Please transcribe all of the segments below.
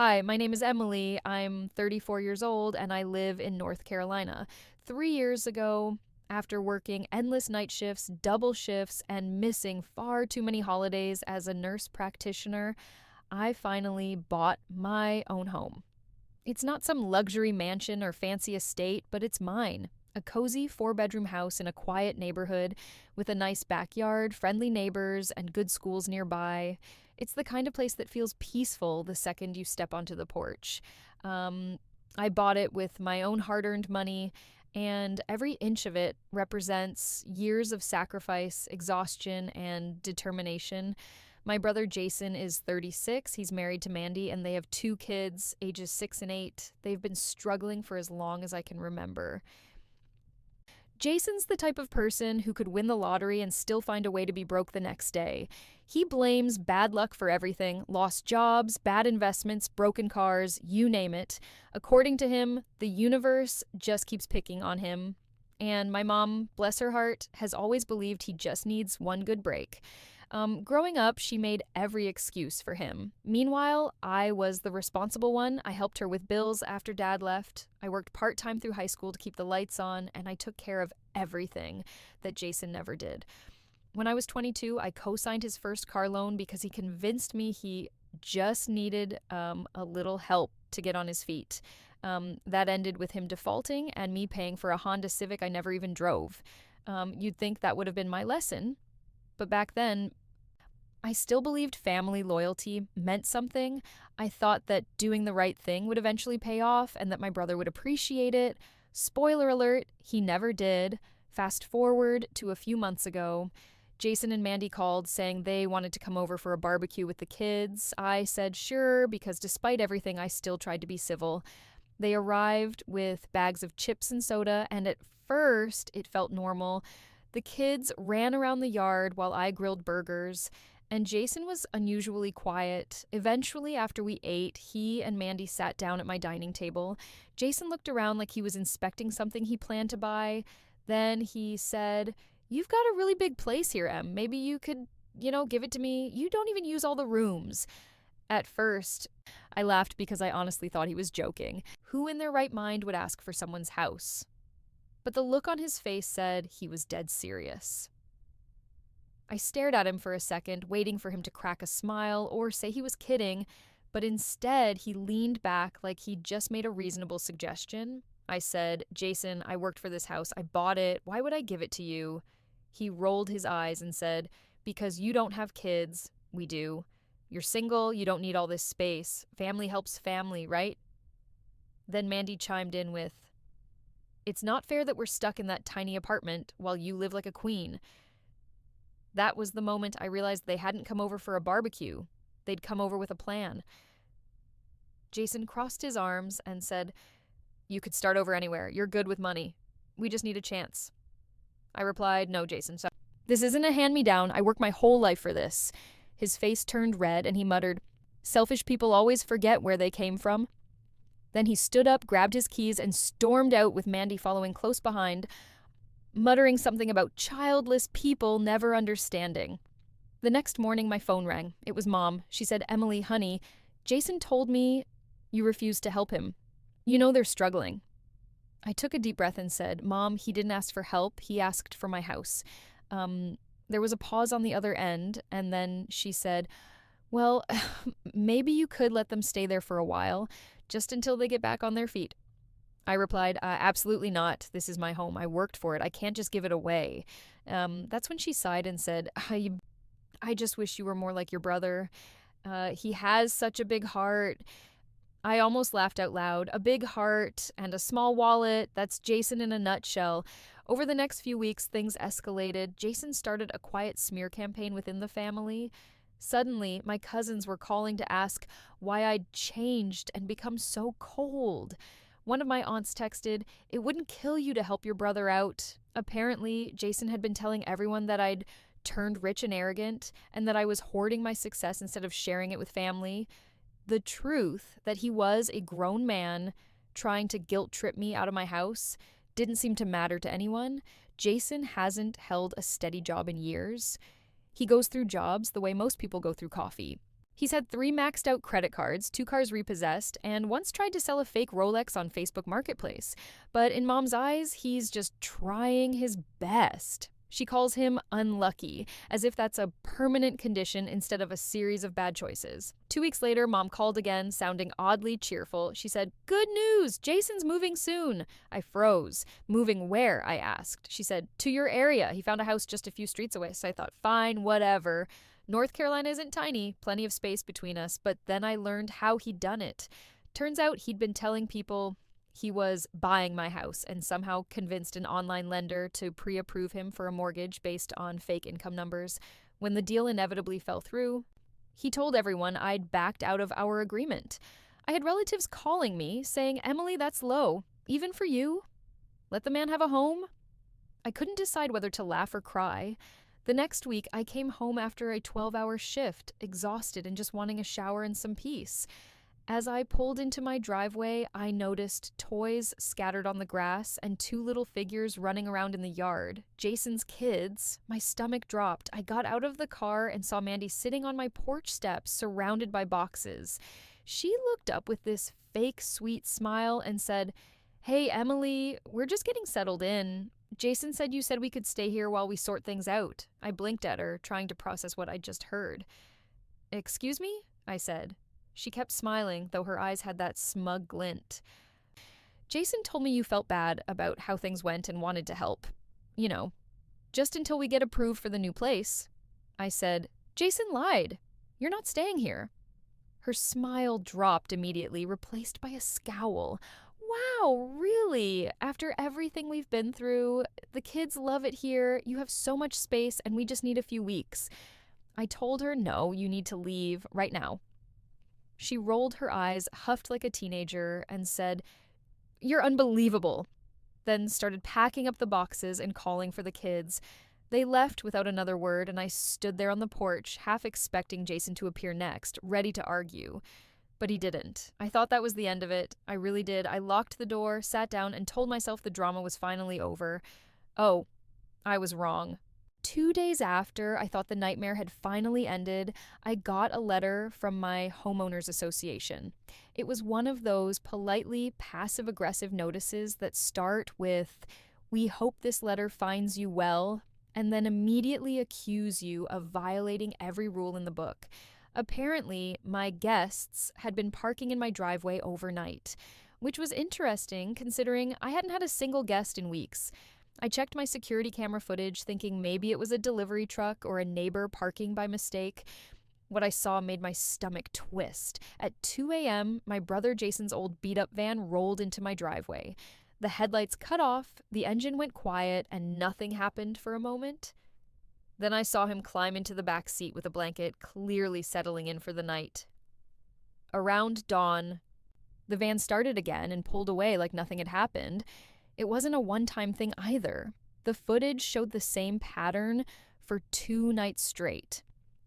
Hi, my name is Emily. I'm 34 years old and I live in North Carolina. 3 years ago, after working endless night shifts, double shifts, and missing far too many holidays as a nurse practitioner, I finally bought my own home. It's not some luxury mansion or fancy estate, but it's mine. A cozy 4 bedroom house in a quiet neighborhood with a nice backyard, friendly neighbors, and good schools nearby. It's the kind of place that feels peaceful the second you step onto the porch. Um, I bought it with my own hard earned money, and every inch of it represents years of sacrifice, exhaustion, and determination. My brother Jason is 36. He's married to Mandy, and they have 2 kids, ages 6 and 8. They've been struggling for as long as I can remember. Jason's the type of person who could win the lottery and still find a way to be broke the next day. He blames bad luck for everything: lost jobs, bad investments, broken cars, you name it. According to him, the universe just keeps picking on him. And my mom, bless her heart, has always believed he just needs one good break. Growing up, she made every excuse for him. Meanwhile, I was the responsible one. I helped her with bills after dad left. I worked part time through high school to keep the lights on, and I took care of everything that Jason never did. When I was 22, I co signed his first car loan because he convinced me he just needed a little help to get on his feet. That ended with him defaulting and me paying for a Honda Civic I never even drove. You'd think that would have been my lesson, but back then, I still believed family loyalty meant something. I thought that doing the right thing would eventually pay off and that my brother would appreciate it. Spoiler alert, he never did. Fast forward to a few months ago. Jason and Mandy called saying they wanted to come over for a barbecue with the kids. I said sure, because despite everything, I still tried to be civil. They arrived with bags of chips and soda, and at first, it felt normal. The kids ran around the yard while I grilled burgers, and Jason was unusually quiet. Eventually, after we ate, he and Mandy sat down at my dining table. Jason looked around like he was inspecting something he planned to buy. Then he said, "You've got a really big place here, Em. Maybe you could, give it to me. You don't even use all the rooms." At first, I laughed because I honestly thought he was joking. Who in their right mind would ask for someone's house? But the look on his face said he was dead serious. I stared at him for a second, waiting for him to crack a smile or say he was kidding, but instead he leaned back like he'd just made a reasonable suggestion. I said, "Jason, I worked for this house. I bought it. Why would I give it to you?" He rolled his eyes and said, "Because you don't have kids. We do. You're single. You don't need all this space. Family helps family, right?" Then Mandy chimed in with, "It's not fair that we're stuck in that tiny apartment while you live like a queen." That was the moment I realized they hadn't come over for a barbecue. They'd come over with a plan. Jason crossed his arms and said, "You could start over anywhere. You're good with money. We just need a chance." I replied, "No, Jason, sorry. This isn't a hand-me-down. I worked my whole life for this." His face turned red and he muttered, "Selfish people always forget where they came from." Then he stood up, grabbed his keys, and stormed out with Mandy following close behind, muttering something about childless people never understanding. The next morning, my phone rang. It was Mom. She said, "Emily, honey, Jason told me you refused to help him. You know they're struggling." I took a deep breath and said, "Mom, he didn't ask for help. He asked for my house." There was a pause on the other end, and then she said, "Well, maybe you could let them stay there for a while, just until they get back on their feet." I replied, "Absolutely not. This is my home. I worked for it. I can't just give it away." That's when she sighed and said, I just wish you were more like your brother. He has such a big heart." I almost laughed out loud. A big heart and a small wallet. That's Jason in a nutshell. Over the next few weeks, things escalated. Jason started a quiet smear campaign within the family. Suddenly, my cousins were calling to ask why I'd changed and become so cold. One of my aunts texted, "It wouldn't kill you to help your brother out." Apparently, Jason had been telling everyone that I'd turned rich and arrogant, and that I was hoarding my success instead of sharing it with family. The truth that he was a grown man trying to guilt trip me out of my house didn't seem to matter to anyone. Jason hasn't held a steady job in years. He goes through jobs the way most people go through coffee. He's had 3 maxed out credit cards, 2 cars repossessed, and once tried to sell a fake Rolex on Facebook Marketplace. But in Mom's eyes, he's just trying his best. She calls him unlucky, as if that's a permanent condition instead of a series of bad choices. 2 weeks later, Mom called again, sounding oddly cheerful. She said, "Good news! Jason's moving soon." I froze. "Moving where?" I asked. She said, "To your area. He found a house just a few streets away." So I thought, fine, whatever. North Carolina isn't tiny, plenty of space between us, but then I learned how he'd done it. Turns out he'd been telling people he was buying my house and somehow convinced an online lender to pre-approve him for a mortgage based on fake income numbers. When the deal inevitably fell through, he told everyone I'd backed out of our agreement. I had relatives calling me saying, "Emily, that's low. Even for you? Let the man have a home?" I couldn't decide whether to laugh or cry. The next week, I came home after a 12-hour shift, exhausted and just wanting a shower and some peace. As I pulled into my driveway, I noticed toys scattered on the grass and 2 little figures running around in the yard. Jason's kids. My stomach dropped. I got out of the car and saw Mandy sitting on my porch steps, surrounded by boxes. She looked up with this fake sweet smile and said, "Hey, Emily, we're just getting settled in. Jason said you said we could stay here while we sort things out." I blinked at her, trying to process what I'd just heard. "Excuse me?" I said. She kept smiling, though her eyes had that smug glint. "Jason told me you felt bad about how things went and wanted to help. You know, just until we get approved for the new place." I said, "Jason lied. You're not staying here." Her smile dropped immediately, replaced by a scowl. "Wow, really? After everything we've been through, the kids love it here, you have so much space, and we just need a few weeks." I told her, "No, you need to leave right now." She rolled her eyes, huffed like a teenager, and said, "You're unbelievable." Then started packing up the boxes and calling for the kids. They left without another word, and I stood there on the porch, half expecting Jason to appear next, ready to argue. But he didn't. I thought that was the end of it. I really did. I locked the door, sat down, and told myself the drama was finally over. Oh, I was wrong. 2 days after I thought the nightmare had finally ended, I got a letter from my homeowners association. It was one of those politely passive-aggressive notices that start with, "We hope this letter finds you well," and then immediately accuse you of violating every rule in the book. Apparently, my guests had been parking in my driveway overnight, which was interesting considering I hadn't had a single guest in weeks. I checked my security camera footage, thinking maybe it was a delivery truck or a neighbor parking by mistake. What I saw made my stomach twist. At 2 a.m., my brother Jason's old beat-up van rolled into my driveway. The headlights cut off, the engine went quiet, and nothing happened for a moment. Then I saw him climb into the back seat with a blanket, clearly settling in for the night. Around dawn, the van started again and pulled away like nothing had happened. It wasn't a one-time thing either. The footage showed the same pattern for 2 nights straight.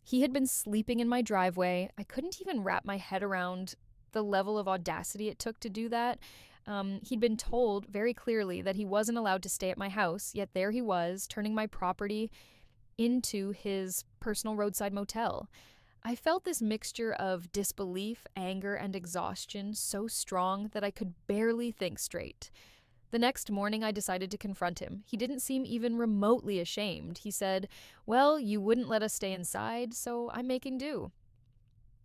He had been sleeping in my driveway. I couldn't even wrap my head around the level of audacity it took to do that. He'd been told very clearly that he wasn't allowed to stay at my house, yet there he was, turning my property into his personal roadside motel. I felt this mixture of disbelief, anger, and exhaustion so strong that I could barely think straight. The next morning, I decided to confront him. He didn't seem even remotely ashamed. He said, "Well, you wouldn't let us stay inside, so I'm making do."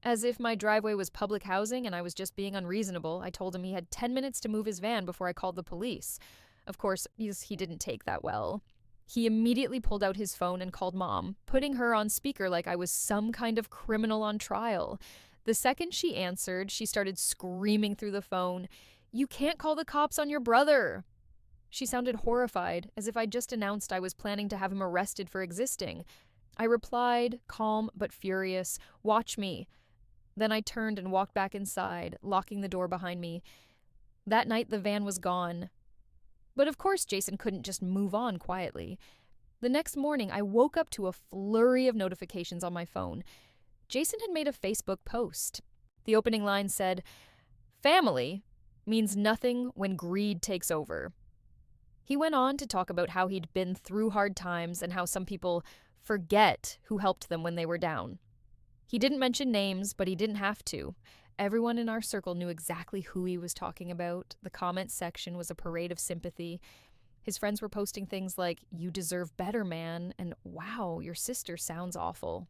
As if my driveway was public housing and I was just being unreasonable, I told him he had 10 minutes to move his van before I called the police. Of course, he didn't take that well. He immediately pulled out his phone and called Mom, putting her on speaker like I was some kind of criminal on trial. The second she answered, she started screaming through the phone, "You can't call the cops on your brother." She sounded horrified, as if I'd just announced I was planning to have him arrested for existing. I replied, calm but furious, "Watch me." Then I turned and walked back inside, locking the door behind me. That night, the van was gone. But of course Jason couldn't just move on quietly. The next morning, I woke up to a flurry of notifications on my phone. Jason had made a Facebook post. The opening line said, "Family means nothing when greed takes over." He went on to talk about how he'd been through hard times and how some people forget who helped them when they were down. He didn't mention names, but he didn't have to. Everyone in our circle knew exactly who he was talking about. The comments section was a parade of sympathy. His friends were posting things like, "You deserve better, man," and "Wow, your sister sounds awful."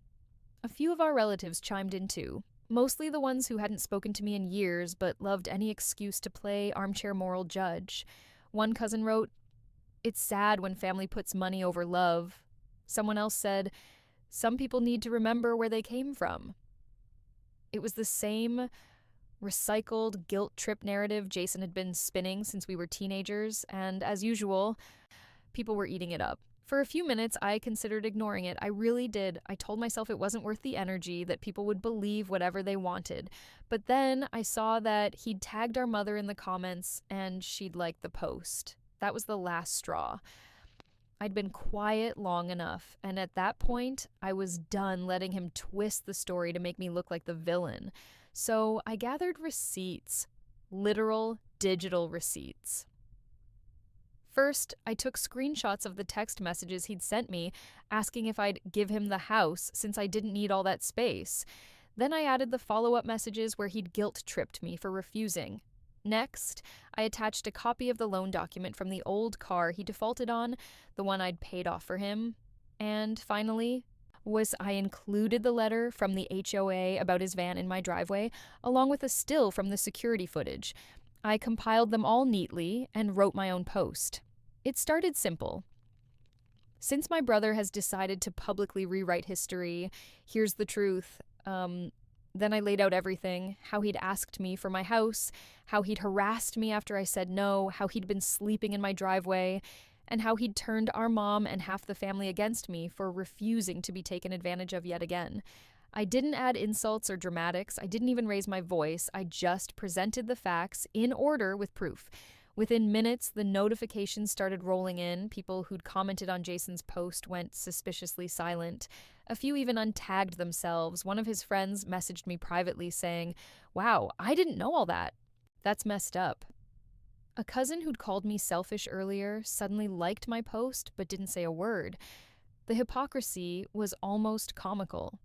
A few of our relatives chimed in too, mostly the ones who hadn't spoken to me in years but loved any excuse to play armchair moral judge. One cousin wrote, "It's sad when family puts money over love." Someone else said, "Some people need to remember where they came from." It was the same recycled guilt trip narrative Jason had been spinning since we were teenagers, and as usual, people were eating it up. For a few minutes, I considered ignoring it. I really did. I told myself it wasn't worth the energy, that people would believe whatever they wanted. But then I saw that he'd tagged our mother in the comments and she'd liked the post. That was the last straw. I'd been quiet long enough, and at that point, I was done letting him twist the story to make me look like the villain. So I gathered receipts, literal digital receipts. First, I took screenshots of the text messages he'd sent me asking if I'd give him the house since I didn't need all that space. Then I added the follow-up messages where he'd guilt-tripped me for refusing. Next, I attached a copy of the loan document from the old car he defaulted on, the one I'd paid off for him. And finally, I included the letter from the HOA about his van in my driveway, along with a still from the security footage. I compiled them all neatly and wrote my own post. It started simple. "Since my brother has decided to publicly rewrite history, here's the truth." Then I laid out everything: how he'd asked me for my house, how he'd harassed me after I said no, how he'd been sleeping in my driveway, and how he'd turned our mom and half the family against me for refusing to be taken advantage of yet again. I didn't add insults or dramatics. I didn't even raise my voice. I just presented the facts in order with proof. Within minutes, the notifications started rolling in. People who'd commented on Jason's post went suspiciously silent. A few even untagged themselves. One of his friends messaged me privately saying, "Wow, I didn't know all that. That's messed up." A cousin who'd called me selfish earlier suddenly liked my post but didn't say a word. The hypocrisy was almost comical.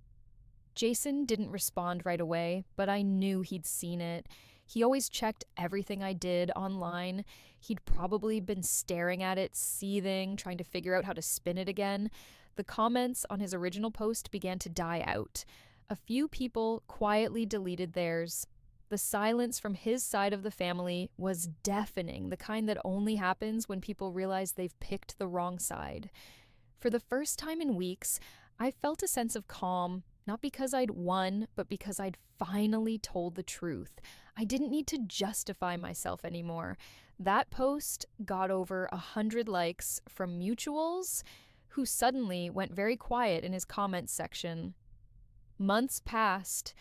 Jason didn't respond right away, but I knew he'd seen it. He always checked everything I did online. He'd probably been staring at it, seething, trying to figure out how to spin it again. The comments on his original post began to die out. A few people quietly deleted theirs. The silence from his side of the family was deafening, the kind that only happens when people realize they've picked the wrong side. For the first time in weeks, I felt a sense of calm, not because I'd won, but because I'd finally told the truth. I didn't need to justify myself anymore. That post got over 100 likes from mutuals who suddenly went very quiet in his comments section. Months passed,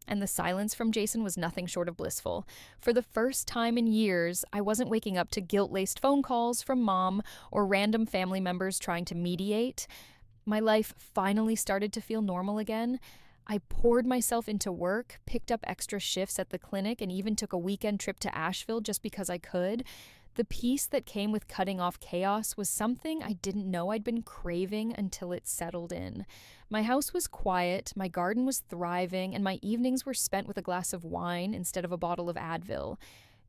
and the silence from Jason was nothing short of blissful. For the first time in years, I wasn't waking up to guilt-laced phone calls from mom or random family members trying to mediate. My life finally started to feel normal again. I poured myself into work, picked up extra shifts at the clinic, and even took a weekend trip to Asheville just because I could. The peace that came with cutting off chaos was something I didn't know I'd been craving until it settled in. My house was quiet, my garden was thriving, and my evenings were spent with a glass of wine instead of a bottle of Advil.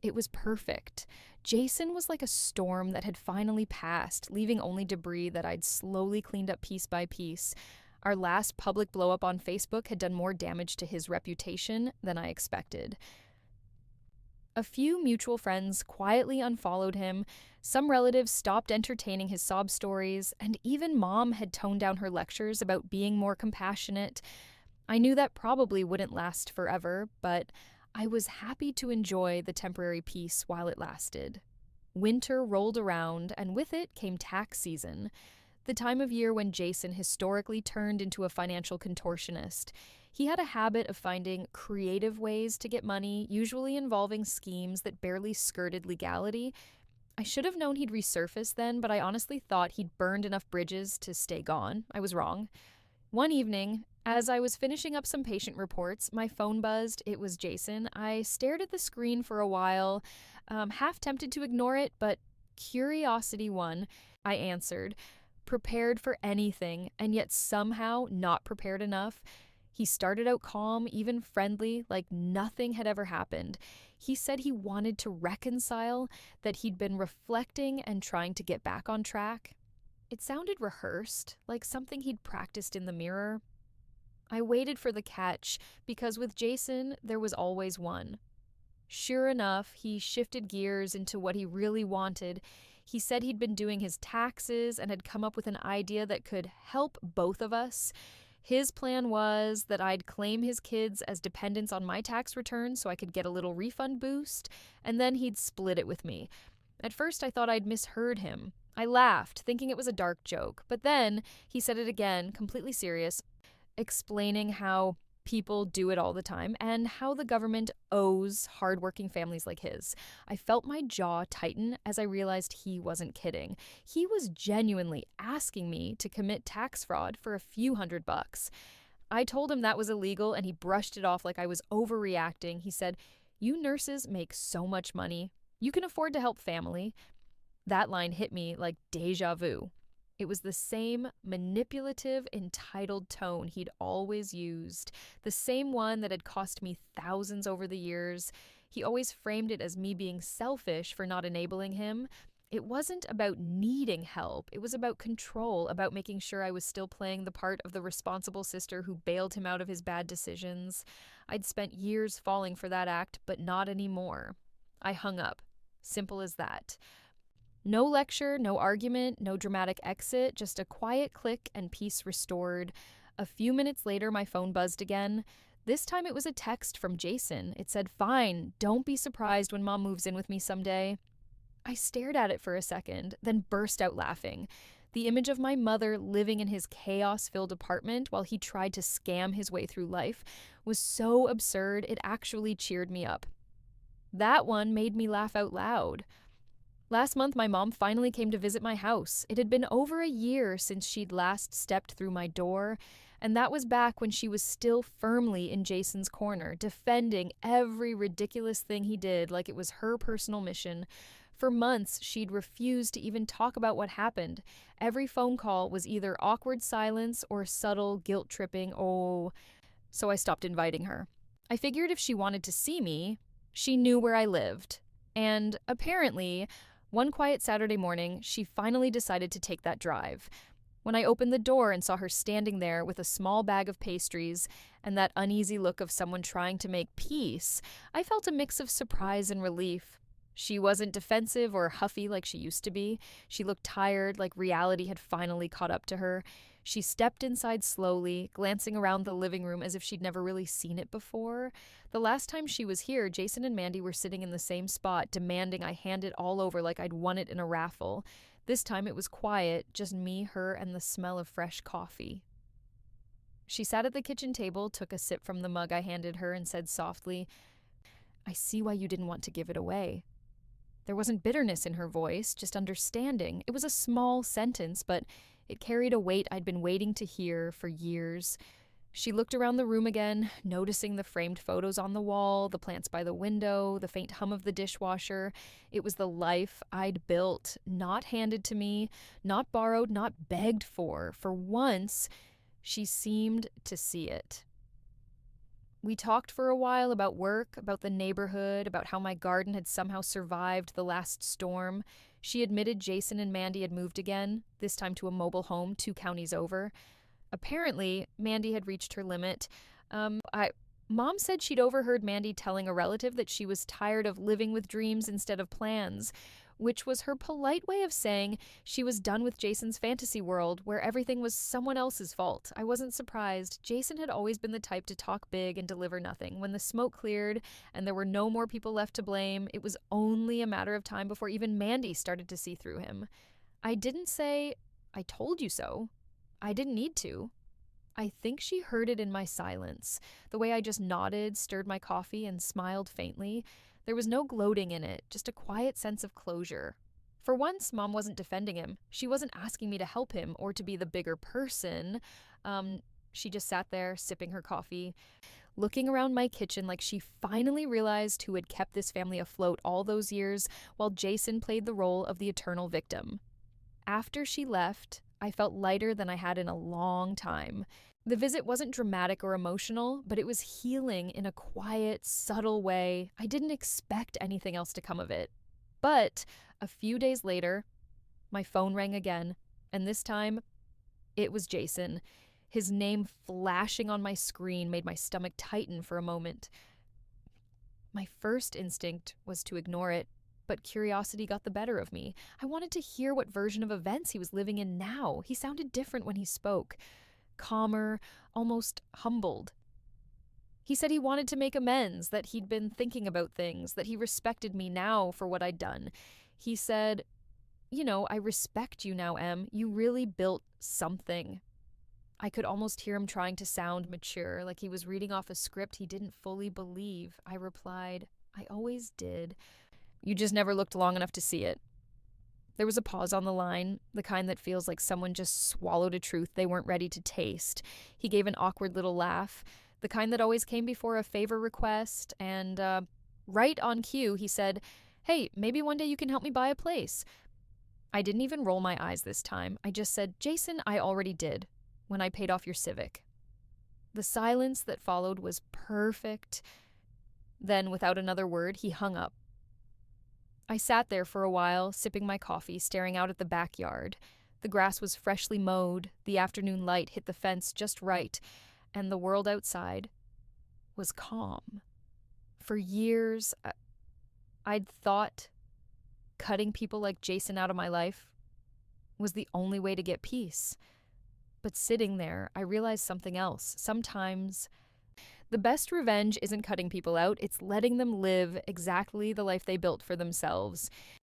It was perfect. Jason was like a storm that had finally passed, leaving only debris that I'd slowly cleaned up piece by piece. Our last public blow-up on Facebook had done more damage to his reputation than I expected. A few mutual friends quietly unfollowed him, some relatives stopped entertaining his sob stories, and even mom had toned down her lectures about being more compassionate. I knew that probably wouldn't last forever, but I was happy to enjoy the temporary peace while it lasted. Winter rolled around, and with it came tax season, the time of year when Jason historically turned into a financial contortionist. He had a habit of finding creative ways to get money, usually involving schemes that barely skirted legality. I should have known he'd resurface then, but I honestly thought he'd burned enough bridges to stay gone. I was wrong. One evening, as I was finishing up some patient reports, my phone buzzed. It was Jason. I stared at the screen for a while, half tempted to ignore it, but curiosity won. I answered, prepared for anything, and yet somehow not prepared enough. He started out calm, even friendly, like nothing had ever happened. He said he wanted to reconcile, that he'd been reflecting and trying to get back on track. It sounded rehearsed, like something he'd practiced in the mirror. I waited for the catch, because with Jason, there was always one. Sure enough, he shifted gears into what he really wanted. He said he'd been doing his taxes and had come up with an idea that could help both of us. His plan was that I'd claim his kids as dependents on my tax return so I could get a little refund boost, and then he'd split it with me. At first, I thought I'd misheard him. I laughed, thinking it was a dark joke, but then he said it again, completely serious, explaining how people do it all the time and how the government owes hardworking families like his. I felt my jaw tighten as I realized he wasn't kidding. He was genuinely asking me to commit tax fraud for a few $100. I told him that was illegal and he brushed it off like I was overreacting. He said, "You nurses make so much money. You can afford to help family." That line hit me like deja vu. It was the same manipulative, entitled tone he'd always used, the same one that had cost me thousands over the years. He always framed it as me being selfish for not enabling him. It wasn't about needing help. It was about control, about making sure I was still playing the part of the responsible sister who bailed him out of his bad decisions. I'd spent years falling for that act, but not anymore. I hung up. Simple as that. No lecture, no argument, no dramatic exit, just a quiet click and peace restored. A few minutes later, my phone buzzed again. This time it was a text from Jason. It said, "Fine, don't be surprised when Mom moves in with me someday." I stared at it for a second, then burst out laughing. The image of my mother living in his chaos-filled apartment while he tried to scam his way through life was so absurd it actually cheered me up. That one made me laugh out loud. Last month, my mom finally came to visit my house. It had been over a year since she'd last stepped through my door, and that was back when she was still firmly in Jason's corner, defending every ridiculous thing he did like it was her personal mission. For months, she'd refused to even talk about what happened. Every phone call was either awkward silence or subtle guilt-tripping, so I stopped inviting her. I figured if she wanted to see me, she knew where I lived. And apparently, one quiet Saturday morning, she finally decided to take that drive. When I opened the door and saw her standing there with a small bag of pastries and that uneasy look of someone trying to make peace, I felt a mix of surprise and relief. She wasn't defensive or huffy like she used to be. She looked tired, like reality had finally caught up to her. She stepped inside slowly, glancing around the living room as if she'd never really seen it before. The last time she was here, Jason and Mandy were sitting in the same spot, demanding I hand it all over like I'd won it in a raffle. This time it was quiet, just me, her, and the smell of fresh coffee. She sat at the kitchen table, took a sip from the mug I handed her, and said softly, "I see why you didn't want to give it away." There wasn't bitterness in her voice, just understanding. It was a small sentence, but it carried a weight I'd been waiting to hear for years. She looked around the room again, noticing the framed photos on the wall, the plants by the window, the faint hum of the dishwasher. It was the life I'd built, not handed to me, not borrowed, not begged for. For once, she seemed to see it. We talked for a while about work, about the neighborhood, about how my garden had somehow survived the last storm. She admitted Jason and Mandy had moved again, this time to a mobile home 2 counties over. Apparently, Mandy had reached her limit. Mom said she'd overheard Mandy telling a relative that she was tired of living with dreams instead of plans, which was her polite way of saying she was done with Jason's fantasy world where everything was someone else's fault. I wasn't surprised. Jason had always been the type to talk big and deliver nothing. When the smoke cleared and there were no more people left to blame, it was only a matter of time before even Mandy started to see through him. I didn't say, "I told you so." I didn't need to. I think she heard it in my silence, the way I just nodded, stirred my coffee, and smiled faintly. There was no gloating in it, just a quiet sense of closure. For once, Mom wasn't defending him. She wasn't asking me to help him or to be the bigger person. She just sat there, sipping her coffee, looking around my kitchen like she finally realized who had kept this family afloat all those years while Jason played the role of the eternal victim. After she left, I felt lighter than I had in a long time. The visit wasn't dramatic or emotional, but it was healing in a quiet, subtle way. I didn't expect anything else to come of it. But a few days later, my phone rang again, and this time it was Jason. His name flashing on my screen made my stomach tighten for a moment. My first instinct was to ignore it, but curiosity got the better of me. I wanted to hear what version of events he was living in now. He sounded different when he spoke, calmer, almost humbled. He said he wanted to make amends, that he'd been thinking about things, that he respected me now for what I'd done. He said, I respect you now, Em. You really built something. I could almost hear him trying to sound mature, like he was reading off a script he didn't fully believe. I replied, I always did. You just never looked long enough to see it. There was a pause on the line, the kind that feels like someone just swallowed a truth they weren't ready to taste. He gave an awkward little laugh, the kind that always came before a favor request, and right on cue, he said, Hey, maybe one day you can help me buy a place. I didn't even roll my eyes this time. I just said, Jason, I already did, when I paid off your Civic. The silence that followed was perfect. Then, without another word, he hung up. I sat there for a while, sipping my coffee, staring out at the backyard. The grass was freshly mowed, the afternoon light hit the fence just right, and the world outside was calm. For years, I'd thought cutting people like Jason out of my life was the only way to get peace. But sitting there, I realized something else. Sometimes the best revenge isn't cutting people out, it's letting them live exactly the life they built for themselves.